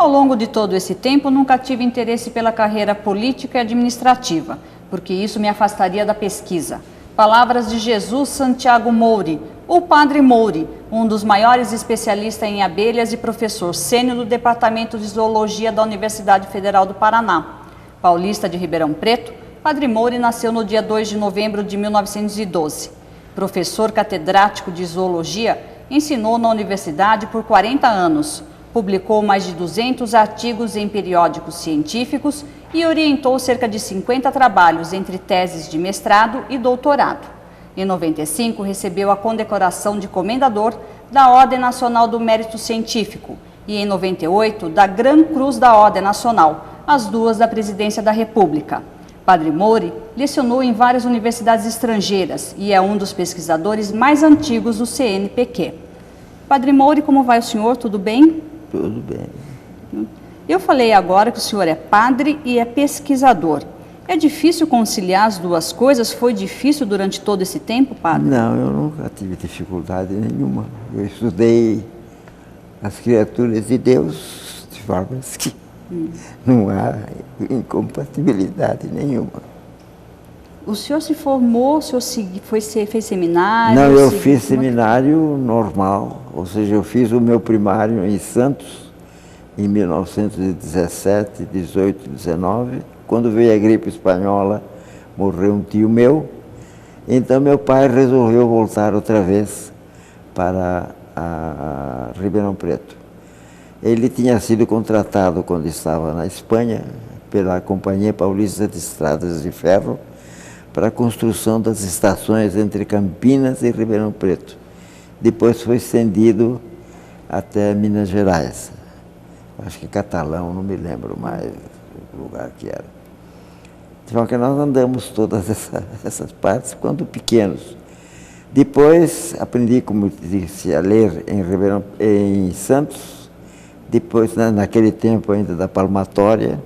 Ao longo de todo esse tempo, nunca tive interesse pela carreira política e administrativa, porque isso me afastaria da pesquisa. Palavras de Jesus Santiago Moure, o Padre Moure, um dos maiores especialistas em abelhas e professor sênior do Departamento de Zoologia da Universidade Federal do Paraná. Paulista de Ribeirão Preto, Padre Moure nasceu no dia 2 de novembro de 1912. Professor catedrático de Zoologia, ensinou na universidade por 40 anos. Publicou mais de 200 artigos em periódicos científicos e orientou cerca de 50 trabalhos entre teses de mestrado e doutorado. Em 95, recebeu a condecoração de Comendador da Ordem Nacional do Mérito Científico e, em 98, da Gran Cruz da Ordem Nacional, as duas da Presidência da República. Padre Moure lecionou em várias universidades estrangeiras e é um dos pesquisadores mais antigos do CNPq. Padre Moure, como vai o senhor? Tudo bem? Tudo bem. Eu falei agora que o senhor é padre e é pesquisador. É difícil conciliar as duas coisas? Foi difícil durante todo esse tempo, padre? Não, eu nunca tive dificuldade nenhuma. Eu estudei as criaturas de Deus de formas que não há incompatibilidade nenhuma. O senhor se formou, o senhor fez seminário? Não, eu fiz seminário normal, ou seja, eu fiz o meu primário em Santos, em 1917, 18, 19. Quando veio a gripe espanhola, morreu um tio meu, então meu pai resolveu voltar outra vez para a Ribeirão Preto. Ele tinha sido contratado quando estava na Espanha pela Companhia Paulista de Estradas de Ferro para a construção das estações entre Campinas e Ribeirão Preto. Depois foi estendido até Minas Gerais. Acho que Catalão, não me lembro mais o lugar que era. Então, que nós andamos todas essas partes quando pequenos. Depois aprendi, como disse, a ler em Santos. Depois, naquele tempo ainda da palmatória.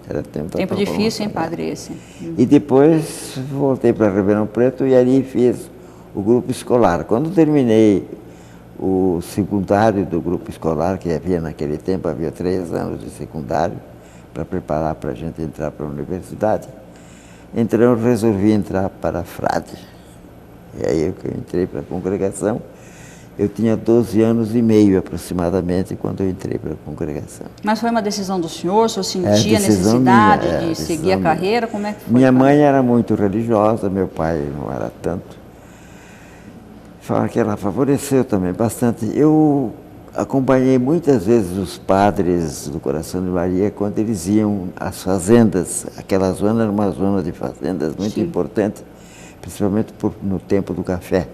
Era tempo difícil, hein, padre, esse? E depois voltei para Ribeirão Preto e ali fiz o grupo escolar. Quando terminei o secundário do grupo escolar, que havia naquele tempo, havia 3 anos de secundário, para preparar para a gente entrar para a universidade, então eu resolvi entrar para a frade. E aí eu entrei para a congregação. Eu tinha 12 anos e meio aproximadamente quando eu entrei para a congregação. Mas foi uma decisão do senhor? O senhor sentia a necessidade de seguir a carreira? Como é que foi? Minha mãe era muito religiosa, meu pai não era tanto. Fala que ela favoreceu também bastante. Eu acompanhei muitas vezes os padres do Coração de Maria quando eles iam às fazendas. Aquela zona era uma zona de fazendas muito importante, principalmente no tempo do café.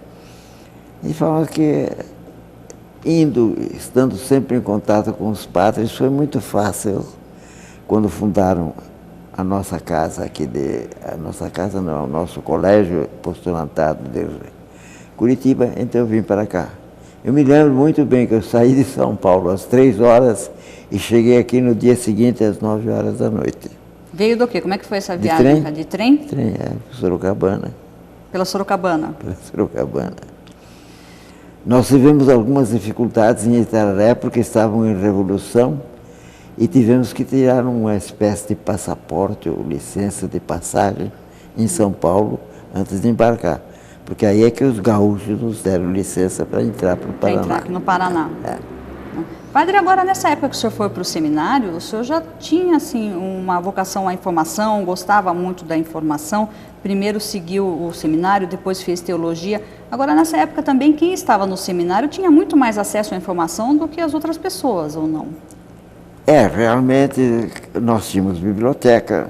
E falavam que, estando sempre em contato com os padres, foi muito fácil quando fundaram a nossa casa aqui, o nosso colégio postulantado de Curitiba, então eu vim para cá. Eu me lembro muito bem que eu saí de São Paulo às 3 horas e cheguei aqui no dia seguinte às 9 horas da noite. Veio do quê? Como é que foi essa viagem? De trem? De trem, Sorocabana. Pela Sorocabana? Pela Sorocabana. Nós tivemos algumas dificuldades em Itararé porque estavam em revolução e tivemos que tirar uma espécie de passaporte ou licença de passagem em São Paulo antes de embarcar. Porque aí é que os gaúchos nos deram licença para entrar para o Paraná. Para entrar aqui no Paraná. Padre, agora nessa época que o senhor foi para o seminário, o senhor já tinha assim, uma vocação à informação, gostava muito da informação, primeiro seguiu o seminário, depois fez teologia. Agora nessa época também quem estava no seminário tinha muito mais acesso à informação do que as outras pessoas, ou não? Realmente nós tínhamos biblioteca.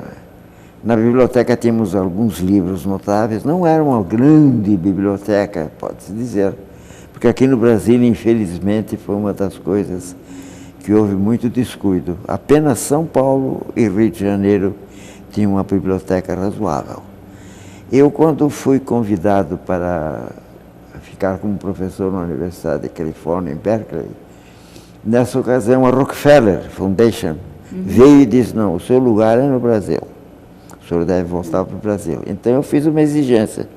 Na biblioteca tínhamos alguns livros notáveis, não era uma grande biblioteca, pode-se dizer. Porque aqui no Brasil, infelizmente, foi uma das coisas que houve muito descuido. Apenas São Paulo e Rio de Janeiro tinham uma biblioteca razoável. Eu, quando fui convidado para ficar como professor na Universidade de Califórnia, em Berkeley, nessa ocasião a Rockefeller Foundation veio e disse, não, o seu lugar é no Brasil. O senhor deve voltar para o Brasil. Então eu fiz uma exigência.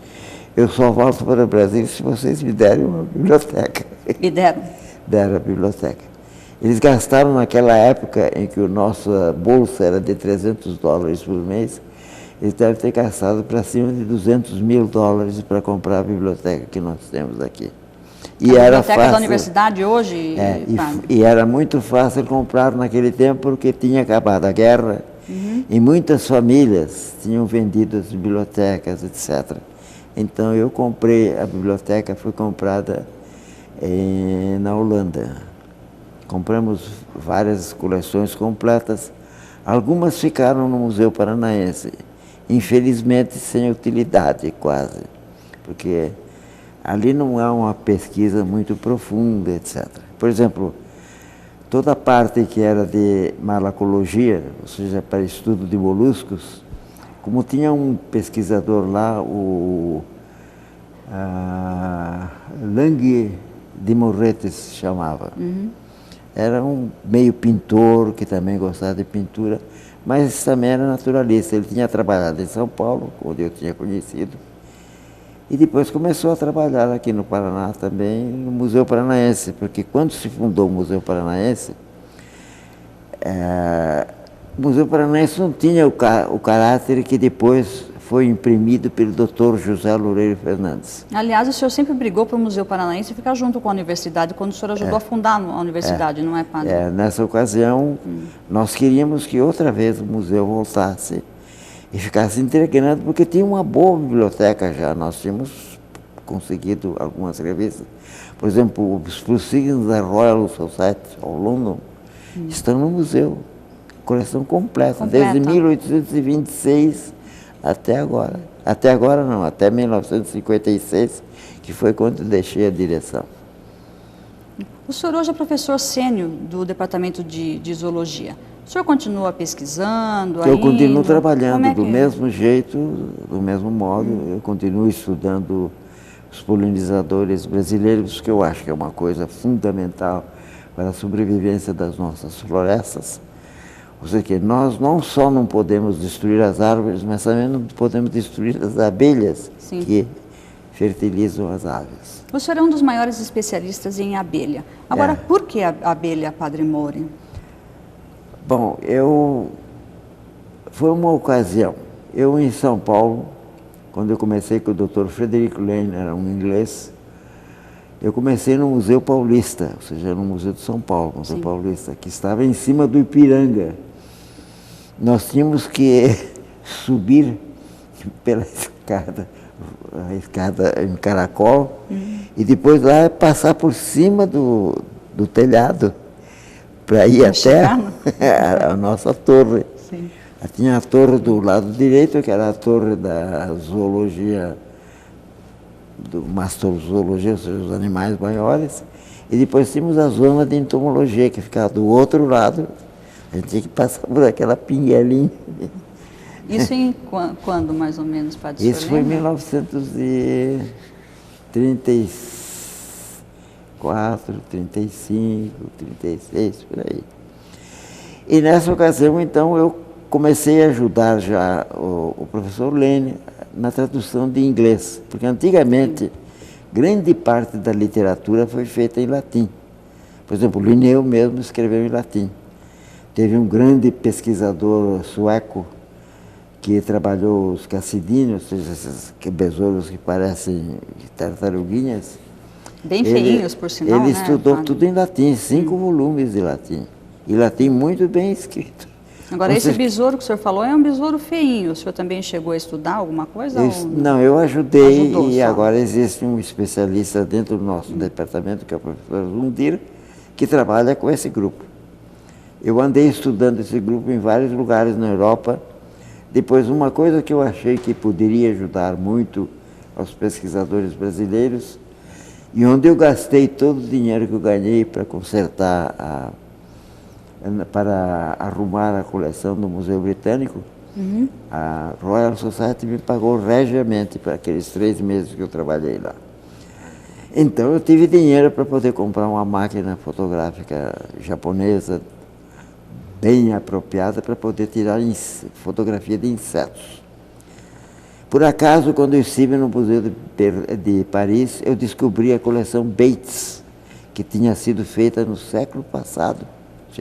Eu só volto para o Brasil se vocês me derem uma biblioteca. Me deram? Deram a biblioteca. Eles gastaram naquela época em que a nossa bolsa era de $300 por mês, eles devem ter gastado para cima de $200 mil para comprar a biblioteca que nós temos aqui. E a biblioteca da universidade hoje? E era muito fácil comprar naquele tempo porque tinha acabado a guerra e muitas famílias tinham vendido as bibliotecas, etc. Então eu comprei, a biblioteca foi comprada na Holanda. Compramos várias coleções completas, algumas ficaram no Museu Paranaense, infelizmente sem utilidade quase, porque ali não há uma pesquisa muito profunda, etc. Por exemplo, toda a parte que era de malacologia, ou seja, para estudo de moluscos, como tinha um pesquisador lá, o Lange de Morretes se chamava. Era um meio pintor, que também gostava de pintura, mas também era naturalista. Ele tinha trabalhado em São Paulo, onde eu tinha conhecido, e depois começou a trabalhar aqui no Paraná também, no Museu Paranaense, porque quando se fundou o Museu Paranaense, o Museu Paranaense não tinha o caráter que depois foi imprimido pelo Dr. José Loureiro Fernandes. Aliás, o senhor sempre brigou para o Museu Paranaense ficar junto com a universidade, quando o senhor ajudou a fundar a universidade, não é, padre? Nessa ocasião, nós queríamos que outra vez o museu voltasse e ficasse integrando, porque tinha uma boa biblioteca já, nós tínhamos conseguido algumas revistas. Por exemplo, os Proceedings da Royal Society of London estão no museu, coleção completa. Desde 1826 até agora. Até agora não, até 1956, que foi quando deixei a direção. O senhor hoje é professor sênior do Departamento de Zoologia. O senhor continua pesquisando ainda? Eu continuo trabalhando do mesmo jeito, do mesmo modo. Eu continuo estudando os polinizadores brasileiros, que eu acho que é uma coisa fundamental para a sobrevivência das nossas florestas. Ou seja, que nós não só não podemos destruir as árvores, mas também não podemos destruir as abelhas que fertilizam as aves. O senhor é um dos maiores especialistas em abelha. Agora, por que a abelha, Padre Mouri? Bom, foi uma ocasião. Eu em São Paulo, quando eu comecei com o Dr. Frederico Lane, era um inglês, eu comecei no Museu Paulista, ou seja, no Museu de São Paulo, Museu Paulista, que estava em cima do Ipiranga. Nós tínhamos que subir pela escada, a escada em caracol, e depois lá passar por cima do telhado, para ir até a nossa torre. Tinha a torre do lado direito, que era a torre da zoologia, do mastozoologia, ou seja, os animais maiores, e depois tínhamos a zona de entomologia, que ficava do outro lado. A gente tinha que passar por aquela pinguelinha. Isso em quando, mais ou menos, Padre? Isso foi em 1934, 35, 36, por aí. E nessa ocasião, então, eu comecei a ajudar já o professor Lene na tradução de inglês, porque antigamente grande parte da literatura foi feita em latim. Por exemplo, Linneu mesmo escreveu em latim. Teve um grande pesquisador sueco que trabalhou os cacidíneos, ou seja, esses besouros que parecem tartaruguinhas. Bem feinhos, por sinal, Ele estudou tudo em latim, 5 volumes de latim. E latim muito bem escrito. Agora, esse besouro que o senhor falou é um besouro feinho. O senhor também chegou a estudar alguma coisa? Não, eu ajudei e agora existe um especialista dentro do nosso departamento, que é o professor Zundir, que trabalha com esse grupo. Eu andei estudando esse grupo em vários lugares na Europa. Depois, uma coisa que eu achei que poderia ajudar muito aos pesquisadores brasileiros, e onde eu gastei todo o dinheiro que eu ganhei para consertar, para arrumar a coleção do Museu Britânico, a Royal Society me pagou regiamente para aqueles 3 meses que eu trabalhei lá. Então eu tive dinheiro para poder comprar uma máquina fotográfica japonesa bem apropriada para poder tirar fotografia de insetos. Por acaso, quando eu estive no Museu de Paris, eu descobri a coleção Bates, que tinha sido feita no século passado.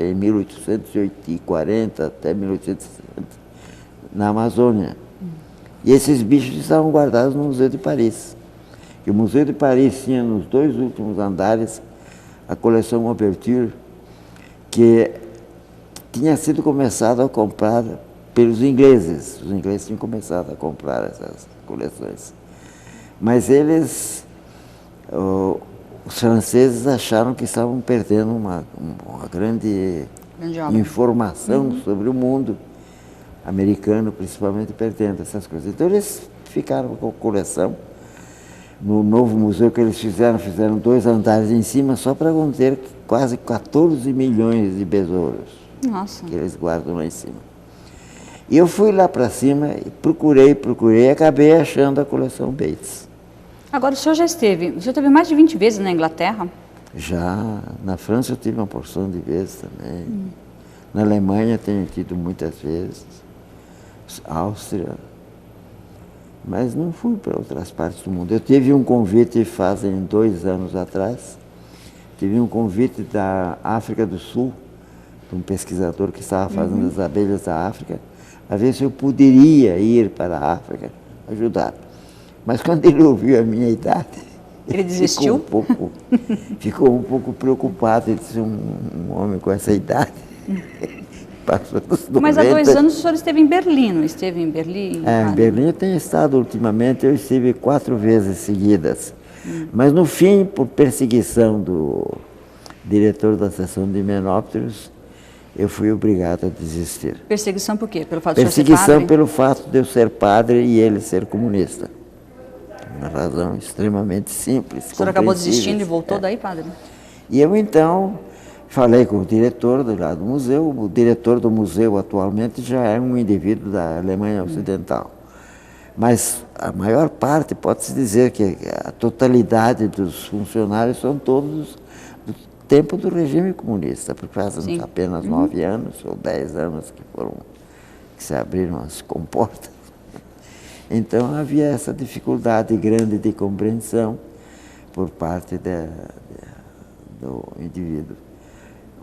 em 1840 até 1860, na Amazônia. E esses bichos estavam guardados no Museu de Paris. E o Museu de Paris tinha nos 2 últimos andares a coleção Ouverture, que tinha sido começado a comprar pelos ingleses. Os ingleses tinham começado a comprar essas coleções. Mas eles, os franceses, acharam que estavam perdendo uma grande informação sobre o mundo americano, principalmente, perdendo essas coisas. Então eles ficaram com a coleção. No novo museu que eles fizeram 2 andares em cima só para conter quase 14 milhões de besouros. Nossa. Que eles guardam lá em cima. E eu fui lá para cima e procurei, e acabei achando a coleção Bates. Agora, o senhor teve mais de 20 vezes na Inglaterra? Já, na França eu tive uma porção de vezes também. Na Alemanha tenho tido muitas vezes, Áustria, mas não fui para outras partes do mundo. Eu tive um convite fazem 2 anos atrás, tive um convite da África do Sul, de um pesquisador que estava fazendo as abelhas da África, a ver se eu poderia ir para a África ajudar. Mas quando ele ouviu a minha idade, ele desistiu? Ficou um pouco preocupado. Ele disse, um homem com essa idade, passou dos 90. Mas há 2 anos o senhor esteve em Berlim, não esteve em Berlim? Em Berlim eu tenho estado ultimamente, eu estive 4 vezes seguidas. Mas no fim, por perseguição do diretor da seção de himenópteros, eu fui obrigado a desistir. Perseguição por quê? Pelo fato de ser padre? Perseguição pelo fato de eu ser padre e ele ser comunista. Uma razão extremamente simples. O senhor acabou desistindo e voltou daí, padre? E eu então falei com o diretor do museu. O diretor do museu atualmente já é um indivíduo da Alemanha Ocidental. Mas a maior parte, pode-se dizer que a totalidade dos funcionários são todos do tempo do regime comunista, porque fazem apenas 9 anos ou 10 anos que se abriram as comportas. Então havia essa dificuldade grande de compreensão por parte do indivíduo.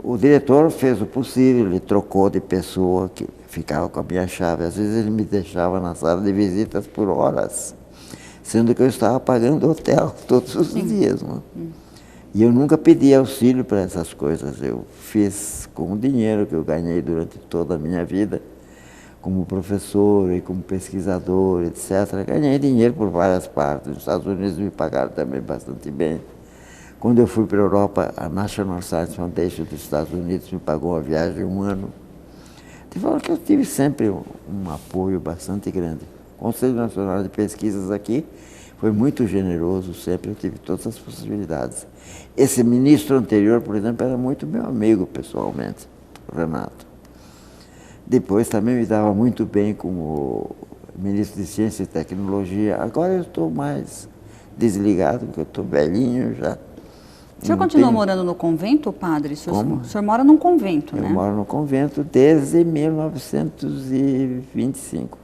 O diretor fez o possível, ele trocou de pessoa que ficava com a minha chave. Às vezes ele me deixava na sala de visitas por horas, sendo que eu estava pagando hotel todos os dias. Não? E eu nunca pedi auxílio para essas coisas. Eu fiz com o dinheiro que eu ganhei durante toda a minha vida, como professor e como pesquisador, etc. Ganhei dinheiro por várias partes. Os Estados Unidos me pagaram também bastante bem. Quando eu fui para a Europa, a National Science Foundation dos Estados Unidos me pagou uma viagem de 1 ano. De forma que eu tive sempre um apoio bastante grande. O Conselho Nacional de Pesquisas aqui foi muito generoso, sempre eu tive todas as possibilidades. Esse ministro anterior, por exemplo, era muito meu amigo pessoalmente, o Renato. Depois também me dava muito bem com o ministro de Ciência e Tecnologia. Agora eu estou mais desligado, porque eu estou velhinho já. O senhor continua morando no convento, padre? Como? O senhor mora num convento, né? Eu moro no convento desde 1925.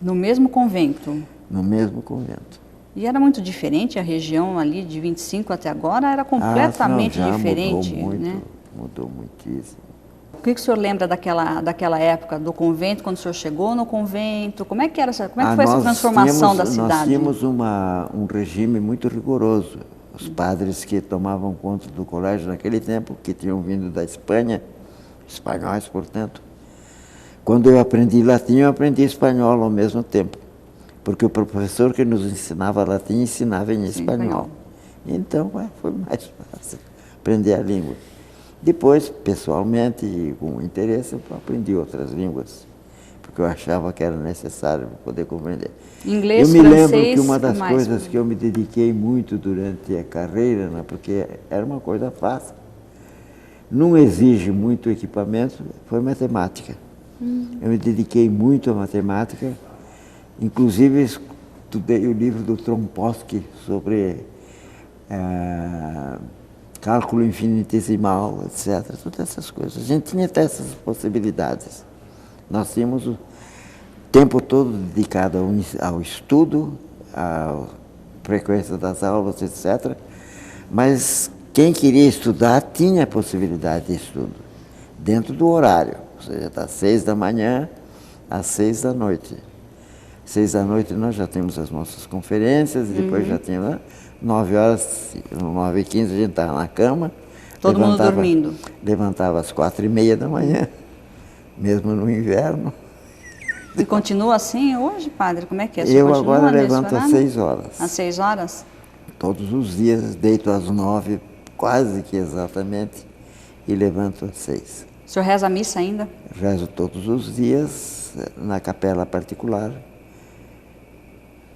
No mesmo convento? No mesmo convento. E era muito diferente a região ali de 25 até agora? Era completamente diferente, mudou muito, né? Mudou muitíssimo. O que o senhor lembra daquela época do convento, quando o senhor chegou no convento? Como é que foi essa transformação da cidade? Nós tínhamos um regime muito rigoroso. Os padres que tomavam conta do colégio naquele tempo, que tinham vindo da Espanha, espanhóis, portanto. Quando eu aprendi latim, eu aprendi espanhol ao mesmo tempo, porque o professor que nos ensinava latim ensinava em espanhol. Então, foi mais fácil aprender a língua. Depois, pessoalmente e com interesse, eu aprendi outras línguas, porque eu achava que era necessário para poder compreender. Inglês, eu me francês, lembro que uma das coisas que eu me dediquei muito durante a carreira, né, porque era uma coisa fácil, não exige muito equipamento, foi matemática. Eu me dediquei muito à matemática, inclusive estudei o livro do Trompowsky sobre cálculo infinitesimal, etc. Todas essas coisas. A gente tinha até essas possibilidades. Nós tínhamos o tempo todo dedicado ao estudo, à frequência das aulas, etc. Mas quem queria estudar tinha a possibilidade de estudo. dentro do horário, ou seja, das 6 da manhã às 6 da noite. 6 da noite nós já temos as nossas conferências, e depois já tinha 9 horas, 9h15 a gente estava na cama. Todo mundo dormindo. Levantava às 4h30 da manhã, mesmo no inverno. E continua assim hoje, padre? Como é que é? Eu agora levanto às 6 horas. Às 6 horas? Todos os dias, deito às 9, quase que exatamente, e levanto às 6. O senhor reza a missa ainda? Rezo todos os dias na capela particular,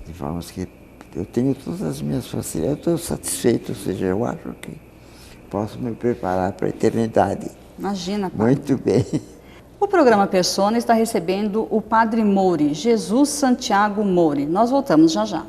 de forma que eu tenho todas as minhas facilidades, eu estou satisfeito, ou seja, eu acho que posso me preparar para a eternidade. Imagina, padre. Muito bem. O programa Persona está recebendo o Padre Mouri, Jesus Santiago Mouri. Nós voltamos já já.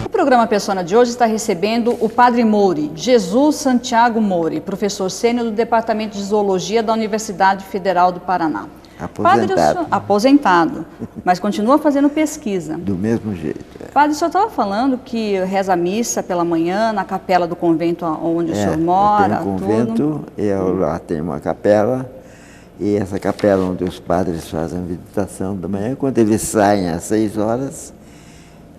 O programa Persona de hoje está recebendo o Padre Mouri, Jesus Santiago Mouri, professor sênior do Departamento de Zoologia da Universidade Federal do Paraná. Aposentado. Aposentado, mas continua fazendo pesquisa. Do mesmo jeito. Padre, o senhor estava falando que reza a missa pela manhã na capela do convento onde o senhor mora. Eu tenho um convento, eu lá tenho uma capela, e essa capela onde os padres fazem a meditação da manhã, quando eles saem às 6 horas,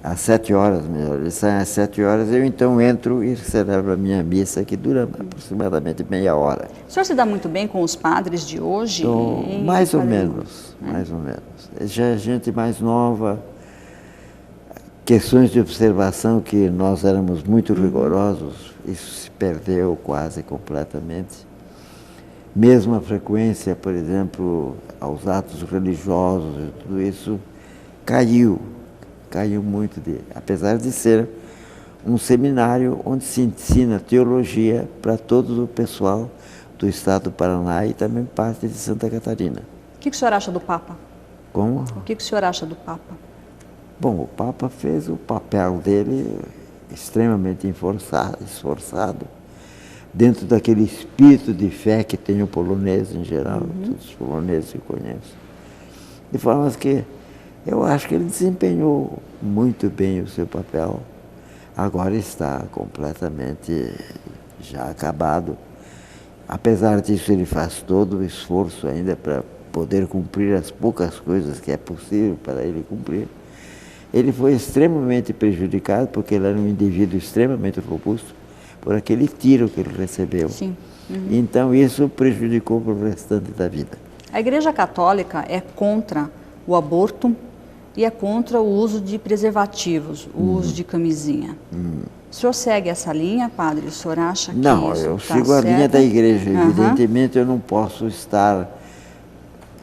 às 7 horas melhor, eles saem às 7 horas, eu então entro e celebro a minha missa, que dura aproximadamente meia hora. O senhor se dá muito bem com os padres de hoje? Mais ou menos, mais ou menos. Já é gente mais nova, questões de observação que nós éramos muito rigorosos, isso se perdeu quase completamente. Mesmo a frequência, por exemplo, aos atos religiosos e tudo isso, caiu muito, apesar de ser um seminário onde se ensina teologia para todo o pessoal do estado do Paraná e também parte de Santa Catarina. O que o senhor acha do Papa? Como? O que o senhor acha do Papa? Bom, o Papa fez o papel dele extremamente esforçado, dentro daquele espírito de fé que tem o polonês em geral, todos os poloneses que conheço. De forma que eu acho que ele desempenhou muito bem o seu papel. Agora está completamente já acabado. Apesar disso, ele faz todo o esforço ainda para poder cumprir as poucas coisas que é possível para ele cumprir. Ele foi extremamente prejudicado, porque ele era um indivíduo extremamente robusto, por aquele tiro que ele recebeu. Sim. Então, isso prejudicou para o restante da vida. A Igreja Católica é contra o aborto e é contra o uso de preservativos, o uso de camisinha. O senhor segue essa linha, padre? O senhor acha que não, isso eu tá sigo a linha certo? da Igreja. Evidentemente, eu não posso estar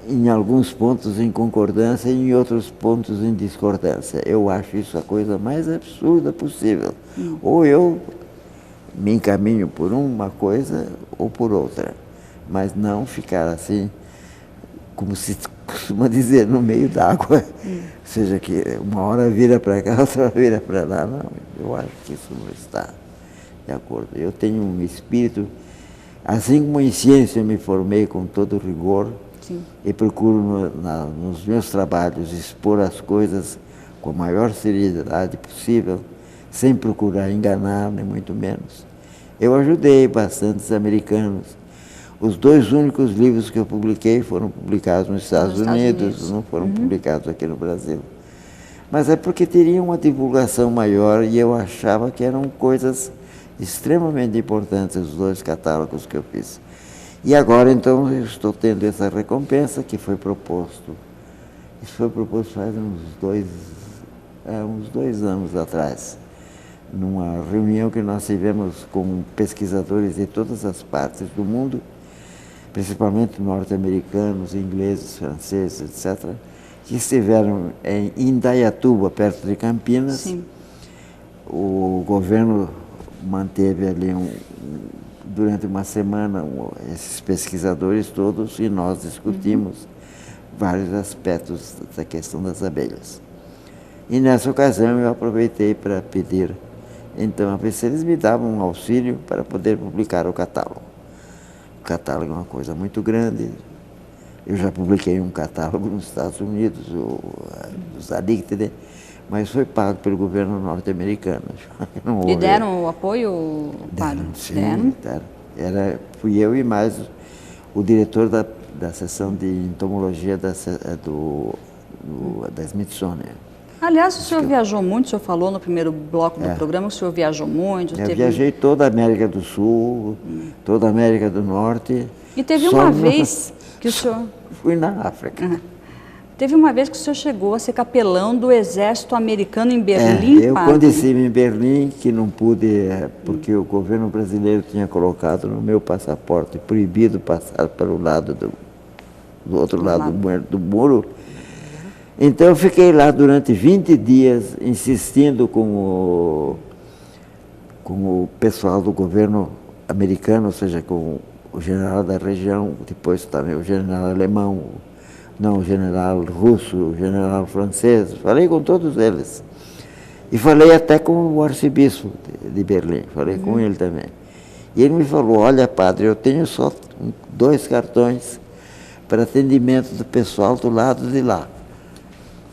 em alguns pontos em concordância e em outros pontos em discordância. Eu acho isso a coisa mais absurda possível. Ou eu me encaminho por uma coisa ou por outra, mas não ficar assim, como se costuma dizer, no meio d'água. Ou seja, que uma hora vira para cá, outra hora vira para lá. Não, eu acho que isso não está de acordo. Eu tenho um espírito, assim como em ciência eu me formei com todo rigor, Sim. e procuro nos meus trabalhos expor as coisas com a maior seriedade possível, sem procurar enganar, nem muito menos. Eu ajudei bastantes americanos. Os 2 únicos livros que eu publiquei foram publicados nos Estados Unidos, não foram publicados aqui no Brasil. Mas é porque teriam uma divulgação maior e eu achava que eram coisas extremamente importantes os 2 catálogos que eu fiz. E agora, então, eu estou tendo essa recompensa que foi proposto. Isso foi proposto faz uns 2 anos atrás, numa reunião que nós tivemos com pesquisadores de todas as partes do mundo, principalmente norte-americanos, ingleses, franceses, etc., que estiveram em Indaiatuba, perto de Campinas. Sim. O governo manteve ali durante uma semana esses pesquisadores todos e nós discutimos vários aspectos da questão das abelhas. E nessa ocasião eu aproveitei para pedir, então, a ver se eles me davam um auxílio para poder publicar o catálogo. O catálogo é uma coisa muito grande. Eu já publiquei um catálogo nos Estados Unidos, o Zalictide, mas foi pago pelo governo norte-americano. E deram o apoio, padre? Deram. Fui eu e mais o diretor da seção de entomologia da Smithsonian. Aliás, o senhor viajou muito, o senhor falou no primeiro bloco do programa, o senhor viajou muito. Viajei toda a América do Sul, toda a América do Norte. E teve uma vez que o senhor... Fui na África. Teve uma vez que o senhor chegou a ser capelão do exército americano em Berlim, eu padre. Quando estive em Berlim, que não pude, porque o governo brasileiro tinha colocado no meu passaporte proibido passar para o lado do outro lado do muro. Então eu fiquei lá durante 20 dias insistindo com o pessoal do governo americano, ou seja, com o general da região, depois também o general alemão, o general russo, o general francês, falei com todos eles. E falei até com o arcebispo de Berlim, falei com ele também. E ele me falou, olha padre, eu tenho só 2 cartões para atendimento do pessoal do lado de lá.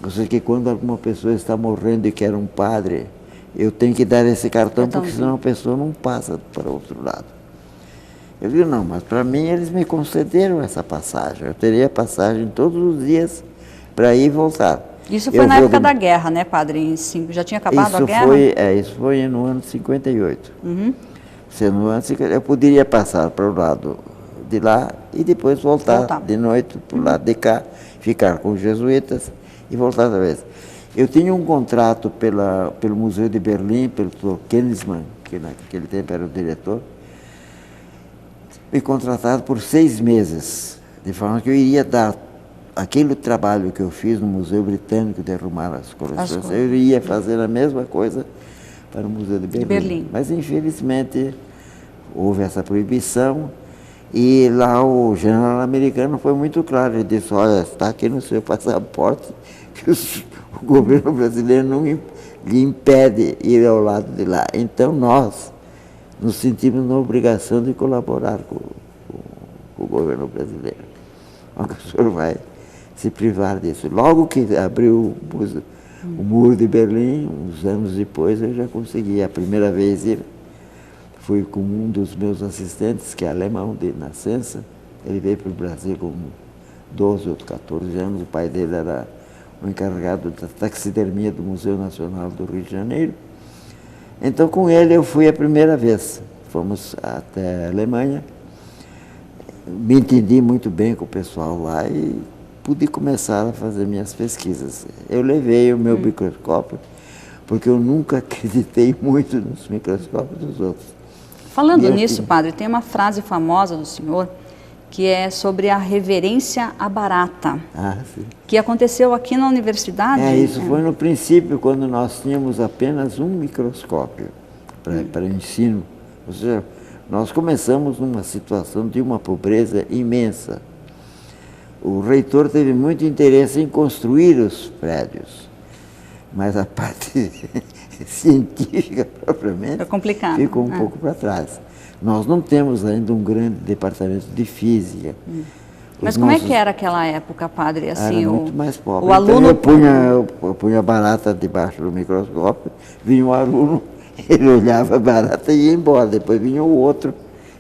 Ou seja, que quando alguma pessoa está morrendo e quer um padre, eu tenho que dar esse cartão, porque senão a pessoa não passa para o outro lado. Eu digo, não, mas para mim eles me concederam essa passagem. Eu teria passagem todos os dias para ir e voltar. Isso foi na época da guerra, né, padre? Já tinha acabado a guerra? Isso foi no ano de 58. No ano de 58, eu poderia passar para o lado de lá e depois voltar de noite para o lado de cá, ficar com os jesuítas e voltar outra vez. Eu tinha um contrato pelo Museu de Berlim, pelo Dr. Kennisman, que naquele tempo era o diretor, me contratado por 6 meses, de forma que eu iria dar aquele trabalho que eu fiz no Museu Britânico de arrumar as coleções, eu iria fazer a mesma coisa para o Museu de Berlim. Mas, infelizmente, houve essa proibição e lá o general americano foi muito claro, ele disse, olha, está aqui no seu passaporte que o governo brasileiro não lhe impede ir ao lado de lá. Então, nós nos sentimos na obrigação de colaborar com o governo brasileiro. O senhor vai se privar disso. Logo que abriu o muro de Berlim, uns anos depois, eu já consegui. A primeira vez fui com um dos meus assistentes, que é alemão de nascença. Ele veio para o Brasil com 12 ou 14 anos. O pai dele era o encarregado da taxidermia do Museu Nacional do Rio de Janeiro. Então, com ele, eu fui a primeira vez. Fomos até a Alemanha. Me entendi muito bem com o pessoal lá e pude começar a fazer minhas pesquisas. Eu levei o meu microscópio, porque eu nunca acreditei muito nos microscópios dos outros. Falando nisso, padre, tem uma frase famosa do senhor, que é sobre a reverência à barata, que aconteceu aqui na universidade. Isso foi no princípio, quando nós tínhamos apenas um microscópio para ensino. Ou seja, nós começamos numa situação de uma pobreza imensa. O reitor teve muito interesse em construir os prédios, mas a parte científica, propriamente, ficou um pouco para trás. Nós não temos ainda um grande departamento de física. Mas como é que era aquela época, padre? Assim, era muito mais pobre. O aluno... Então eu punha a barata debaixo do microscópio, vinha um aluno, ele olhava a barata e ia embora. Depois vinha o outro,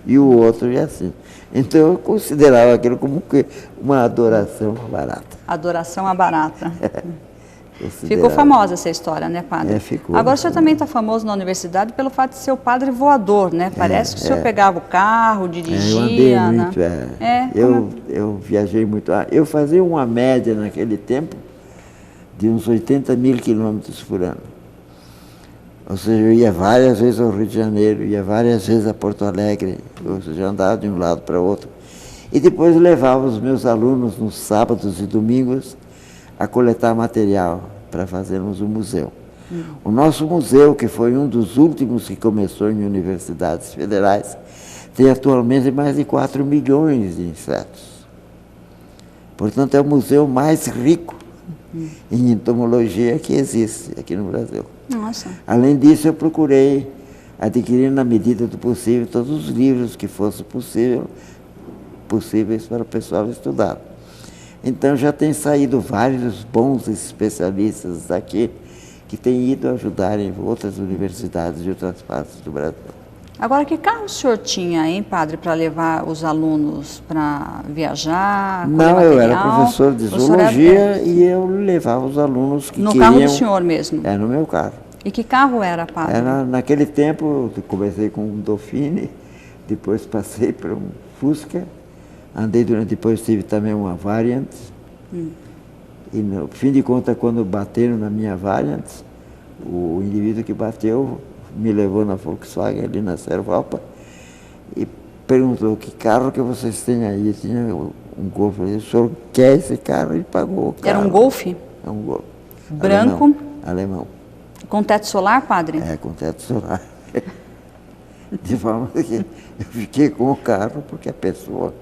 e assim. Então eu considerava aquilo como uma adoração à barata. Adoração à barata. Ficou famosa essa história, né, padre? Ficou. Agora o senhor também está famoso na universidade pelo fato de ser o padre voador, né? Parece que o senhor pegava o carro, dirigia. Eu andei muito, eu viajei muito. Eu fazia uma média naquele tempo de uns 80 mil quilômetros por ano. Ou seja, eu ia várias vezes ao Rio de Janeiro, ia várias vezes a Porto Alegre, ou seja, andava de um lado para o outro. E depois levava os meus alunos nos sábados e domingos a coletar material para fazermos o museu. O nosso museu, que foi um dos últimos que começou em universidades federais, tem atualmente mais de 4 milhões de insetos. Portanto, é o museu mais rico em entomologia que existe aqui no Brasil. Nossa. Além disso, eu procurei adquirir, na medida do possível, todos os livros que fossem possíveis para o pessoal estudar. Então, já tem saído vários bons especialistas daqui que têm ido ajudar em outras universidades de outras partes do Brasil. Agora, que carro o senhor tinha, hein, padre, para levar os alunos para viajar, colher Não, eu era material? professor de zoologia e eu levava os alunos que no queriam... carro do senhor mesmo? É, no meu carro. E que carro era, padre? Era, naquele tempo, eu comecei com um Dauphine, depois passei para um Fusca, depois tive também uma Variant, e no fim de contas, quando bateram na minha Variant, o indivíduo que bateu me levou na Volkswagen, ali na Servalpa, e perguntou: que carro que vocês têm aí? Eu tinha um Golf. O senhor quer esse carro? Ele pagou o carro. Era um Golf? É um Golf. Branco? Alemão. Com teto solar, padre? É, com teto solar. De forma que eu fiquei com o carro porque a pessoa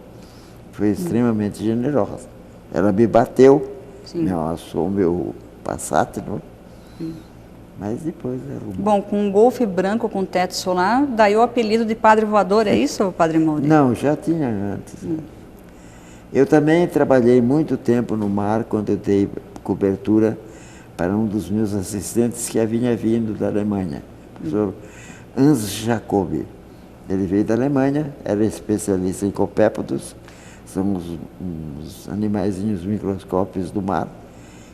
foi extremamente generosa. Ela me bateu, me amassou o meu Passat, não? Mas depois arrumou. Bom, com um Golf branco com teto solar, daí o apelido de Padre Voador, é isso, Padre Moura? Não, já tinha antes. Eu também trabalhei muito tempo no mar quando eu dei cobertura para um dos meus assistentes que vinha vindo da Alemanha, o professor Hans Jacobi. Ele veio da Alemanha, era especialista em copépodos, são uns animaizinhos microscópios do mar,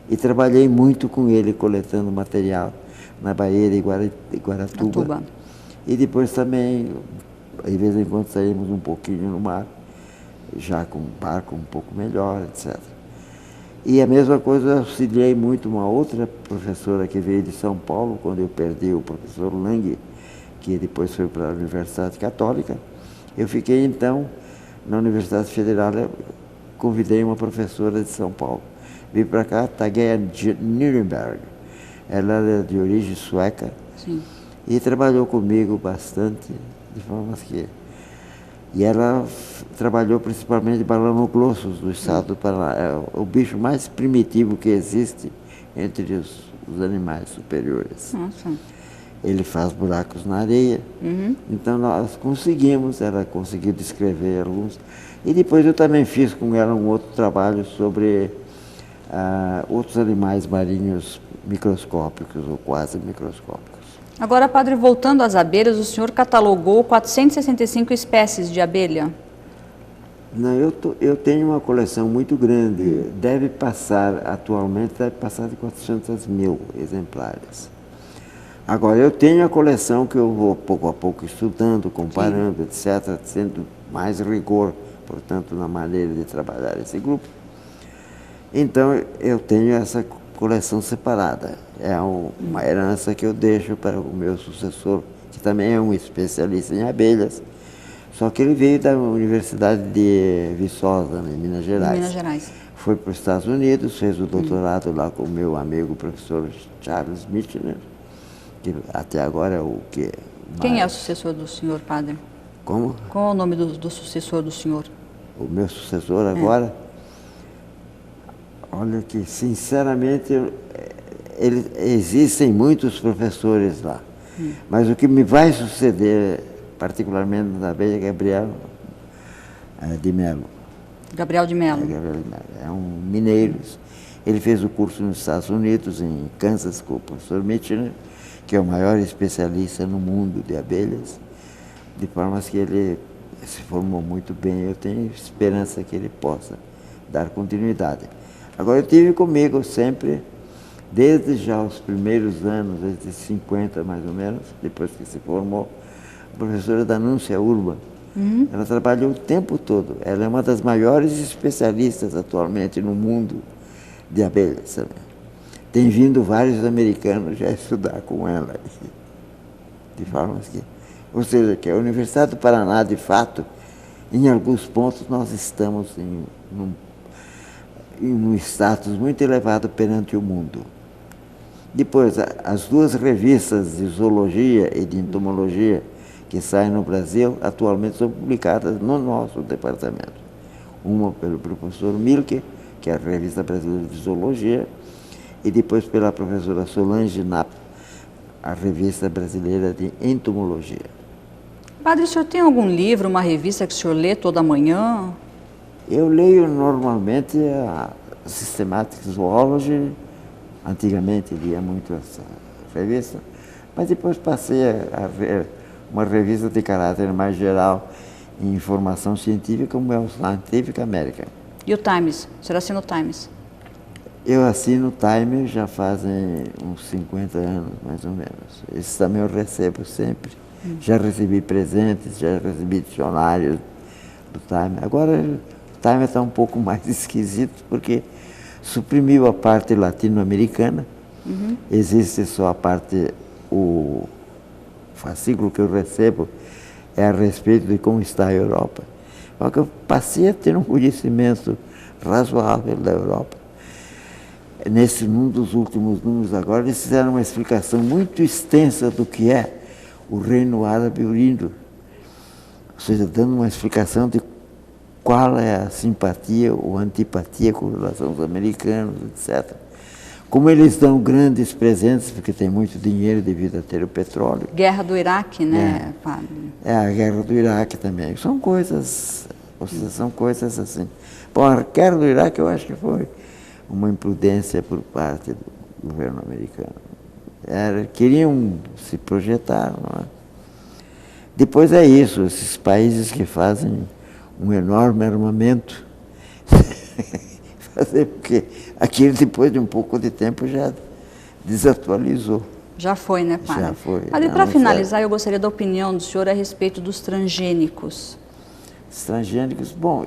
e trabalhei muito com ele coletando material na Baía de Guaratuba. E depois também, de vez em quando, saímos um pouquinho no mar, já com um barco um pouco melhor, etc. E a mesma coisa, eu auxiliei muito uma outra professora que veio de São Paulo, quando eu perdi o professor Lang, que depois foi para a Universidade Católica. Eu fiquei, então, na Universidade Federal, eu convidei uma professora de São Paulo. Vim para cá, Tageia Nuremberg. Ela era de origem sueca. Sim. E trabalhou comigo bastante, de forma que... E ela trabalhou principalmente balanoglossos do estado do Paraná. É o bicho mais primitivo que existe entre os animais superiores. Nossa. Ele faz buracos na areia. Então nós conseguimos, ela conseguiu descrever alguns. E depois eu também fiz com ela um outro trabalho sobre outros animais marinhos microscópicos ou quase microscópicos. Agora, padre, voltando às abelhas, o senhor catalogou 465 espécies de abelha? Não, eu tenho uma coleção muito grande. Atualmente deve passar de 400 mil exemplares. Agora, eu tenho a coleção que eu vou pouco a pouco estudando, comparando, etc., sendo mais rigor, portanto, na maneira de trabalhar esse grupo. Então, eu tenho essa coleção separada. É uma herança que eu deixo para o meu sucessor, que também é um especialista em abelhas, só que ele veio da Universidade de Viçosa, em Minas Gerais. Minas Gerais. Foi para os Estados Unidos, fez o doutorado lá com o meu amigo professor Charles Michener, que até agora é o que... Quem é o sucessor do senhor, padre? Como? Qual é o nome do sucessor do senhor? O meu sucessor agora? Olha que, sinceramente, existem muitos professores lá. Mas o que me vai suceder, particularmente na abelha, é Gabriel de Mello. Gabriel de Mello. Gabriel de Mello. É um mineiro. Ele fez o curso nos Estados Unidos, em Kansas, com o professor Michener, que é o maior especialista no mundo de abelhas, de forma que ele se formou muito bem. Eu tenho esperança que ele possa dar continuidade. Agora, eu tive comigo sempre, desde já os primeiros anos, desde 50 mais ou menos, depois que se formou, a professora Danúncia Urban. Ela trabalhou o tempo todo. Ela é uma das maiores especialistas atualmente no mundo de abelhas. Sabe? Tem vindo vários americanos já estudar com ela. De forma que... Ou seja, que a Universidade do Paraná, de fato, em alguns pontos, nós estamos em um status muito elevado perante o mundo. Depois, as duas revistas de zoologia e de entomologia que saem no Brasil, atualmente são publicadas no nosso departamento. Uma pelo professor Milke, que é a Revista Brasileira de Zoologia, e depois pela professora Solange Knapp, a Revista Brasileira de Entomologia. Padre, o senhor tem algum livro, uma revista que o senhor lê toda manhã? Eu leio normalmente a Systematic Zoology. Antigamente lia muito revista, mas depois passei a ver uma revista de caráter mais geral em informação científica, como é o Scientific American. E o Times? O senhor assina o Times? Eu assino o Time já fazem uns 50 anos, mais ou menos. Esse também eu recebo sempre. Já recebi presentes, já recebi dicionários do Time. Agora o Time está um pouco mais esquisito, porque suprimiu a parte latino-americana. Existe só a parte, o fascículo que eu recebo é a respeito de como está a Europa. Só que eu passei a ter um conhecimento razoável da Europa. Num dos últimos números agora, eles fizeram uma explicação muito extensa do que é o Reino Árabe Unido. Ou seja, dando uma explicação de qual é a simpatia ou antipatia com relação aos americanos, etc. Como eles dão grandes presentes, porque tem muito dinheiro devido a ter o petróleo. Guerra do Iraque, né, padre? A guerra do Iraque também. São coisas assim. Bom, a guerra do Iraque eu acho que foi uma imprudência por parte do governo americano. Queriam se projetar, não é? Depois é isso, esses países que fazem um enorme armamento, fazer porque aquilo depois de um pouco de tempo já desatualizou. Já foi, né, padre? Já foi. Padre, para finalizar, eu gostaria da opinião do senhor a respeito dos transgênicos. Os transgênicos, bom,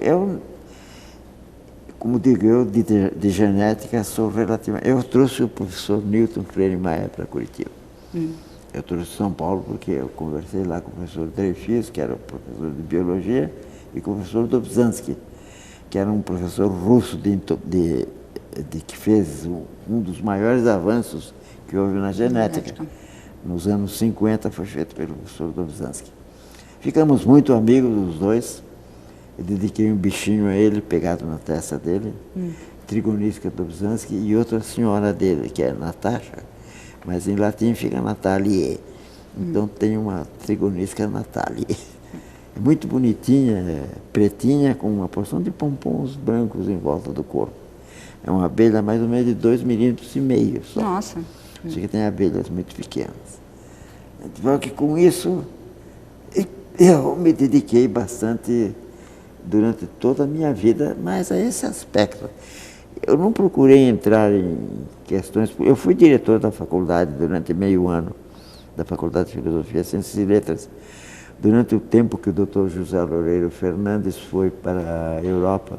como digo, eu de genética sou relativamente... Eu trouxe o professor Newton Freire Maia para Curitiba. Eu trouxe São Paulo porque eu conversei lá com o professor Dreyfus, que era o professor de biologia, e com o professor Dobzhansky, que era um professor russo que fez um dos maiores avanços que houve na genética. Nos anos 50 foi feito pelo professor Dobzhansky. Ficamos muito amigos os dois. Eu dediquei um bichinho a ele, pegado na testa dele, Trigonisca Dobzhansky, e outra senhora dele, que é Natasha, mas em latim fica Natalie. Então tem uma Trigonisca Natalie. É muito bonitinha, pretinha, com uma porção de pompons brancos em volta do corpo. É uma abelha mais ou menos de 2,5 milímetros só. Nossa. Acho que tem abelhas muito pequenas. Então, que com isso, eu me dediquei bastante durante toda a minha vida, mas a esse aspecto. Eu não procurei entrar em questões... Eu fui diretor da faculdade durante meio ano, da Faculdade de Filosofia, Ciências e Letras, durante o tempo que o Dr. José Loureiro Fernandes foi para a Europa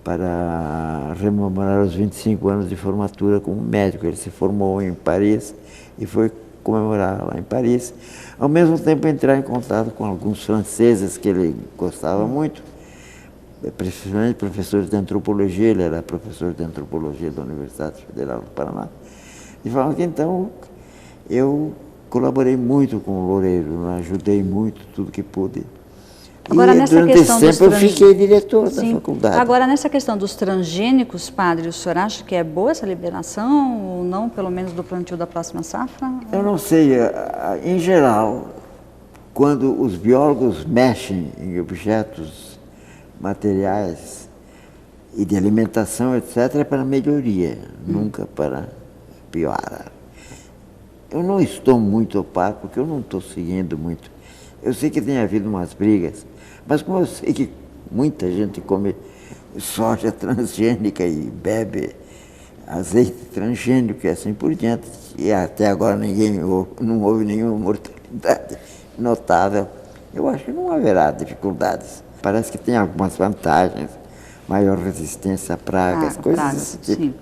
para rememorar os 25 anos de formatura como médico. Ele se formou em Paris e foi comemorar lá em Paris. Ao mesmo tempo, entrar em contato com alguns franceses que ele gostava muito, principalmente professores de antropologia. Ele era professor de antropologia da Universidade Federal do Paraná. De forma que, então, eu colaborei muito com o Loureiro, ajudei muito, tudo que pude. Agora, durante esse tempo eu fiquei diretor da faculdade. Agora, nessa questão dos transgênicos, padre, o senhor acha que é boa essa liberação ou não, pelo menos do plantio da próxima safra? Eu não sei. Em geral, quando os biólogos mexem em objetos materiais e de alimentação, etc., é para melhoria, nunca para piorar. Eu não estou muito ao par, porque eu não estou seguindo muito. Eu sei que tem havido umas brigas, mas como eu sei que muita gente come soja transgênica e bebe azeite transgênico e assim por diante, e até agora não houve nenhuma mortalidade notável, eu acho que não haverá dificuldades. Parece que tem algumas vantagens, maior resistência a pragas, coisas desse tipo. Sim.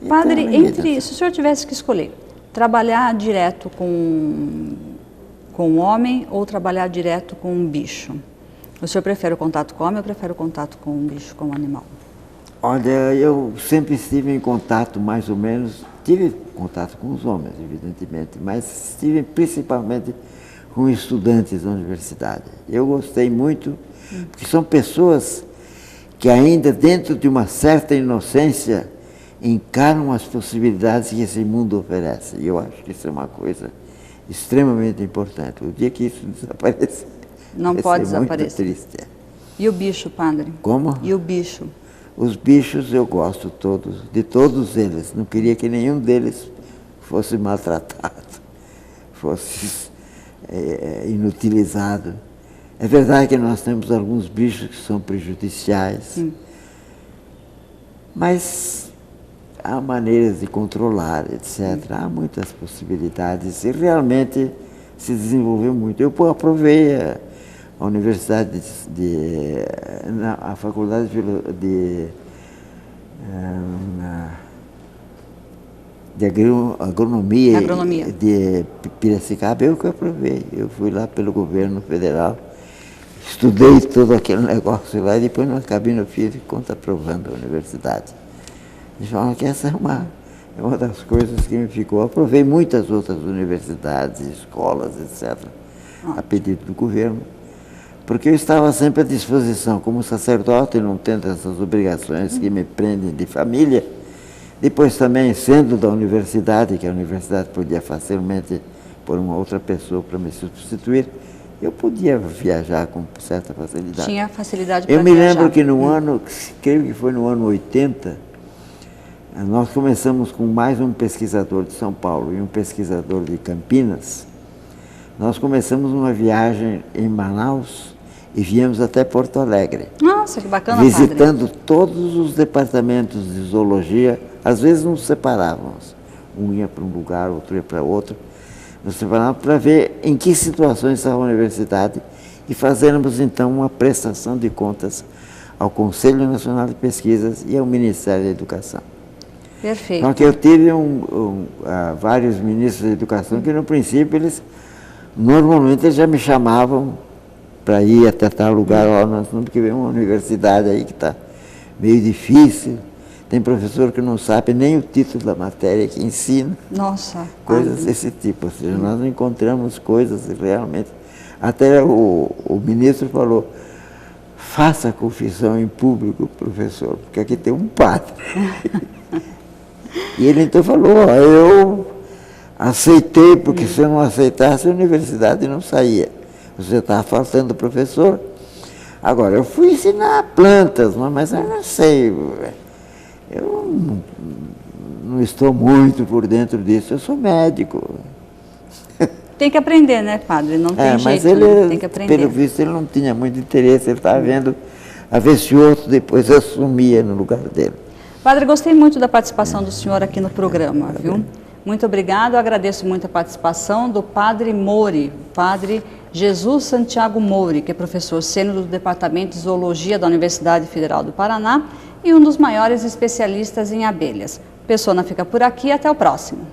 Então, Padre, se o senhor tivesse que escolher, trabalhar direto com um homem ou trabalhar direto com um bicho? O senhor prefere o contato com o homem ou prefere o contato com um bicho, com um animal? Olha, eu sempre estive em contato, mais ou menos, tive contato com os homens, evidentemente, mas estive principalmente com estudantes da universidade. Eu gostei muito, porque são pessoas que ainda dentro de uma certa inocência encaram as possibilidades que esse mundo oferece. E eu acho que isso é uma coisa extremamente importante. O dia que isso desaparecer, não pode desaparecer. Muito triste. E o bicho, padre? Como? E o bicho? Os bichos eu gosto todos, de todos eles. Não queria que nenhum deles fosse maltratado, fosse inutilizado. É verdade que nós temos alguns bichos que são prejudiciais, sim, mas há maneiras de controlar, etc. Há muitas possibilidades e realmente se desenvolveu muito. Eu aprovei a Universidade a Faculdade de Agronomia de Piracicaba, eu que aprovei. Eu fui lá pelo governo federal, estudei todo aquele negócio lá e depois não acabei no fim de conta aprovando a universidade. De forma que essa é uma das coisas que me ficou. Aprovei muitas outras universidades, escolas, etc., a pedido do governo, porque eu estava sempre à disposição, como sacerdote, não tendo essas obrigações que me prendem de família. Depois também, sendo da universidade, que a universidade podia facilmente pôr uma outra pessoa para me substituir, eu podia viajar com certa facilidade. Tinha facilidade para viajar. Eu me lembro que no ano, creio que foi no ano 80, nós começamos com mais um pesquisador de São Paulo e um pesquisador de Campinas. Nós começamos uma viagem em Manaus e viemos até Porto Alegre. Nossa, que bacana, visitando padre. Todos os departamentos de zoologia. Às vezes nos separávamos. Um ia para um lugar, outro ia para outro. Nos separávamos para ver em que situações estava a universidade e fazermos então uma prestação de contas ao Conselho Nacional de Pesquisas e ao Ministério da Educação. Perfeito. Porque eu tive vários ministros da educação que no princípio normalmente eles já me chamavam para ir até tal lugar. Ó, nós temos que ver uma universidade aí que está meio difícil. Tem professor que não sabe nem o título da matéria que ensina. Nossa. Coisas desse tipo. Ou seja, nós encontramos coisas realmente. Até o ministro falou, faça a confissão em público, professor, porque aqui tem um padre. E ele então falou, ó, eu aceitei, porque se eu não aceitasse a universidade não saía. Você está faltando professor. Agora, eu fui ensinar plantas, mas eu não sei. Eu não estou muito por dentro disso, eu sou médico. Tem que aprender, né, padre? Não tem jeito, mas ele, né? Tem que aprender. Pelo visto, ele não tinha muito interesse, ele estava vendo a ver se outro depois assumia no lugar dele. Padre, gostei muito da participação do senhor aqui no programa, viu? Muito obrigado, eu agradeço muito a participação do padre Mouri, padre Jesus Santiago Mouri, que é professor sênior do Departamento de Zoologia da Universidade Federal do Paraná e um dos maiores especialistas em abelhas. Persona fica por aqui, até o próximo.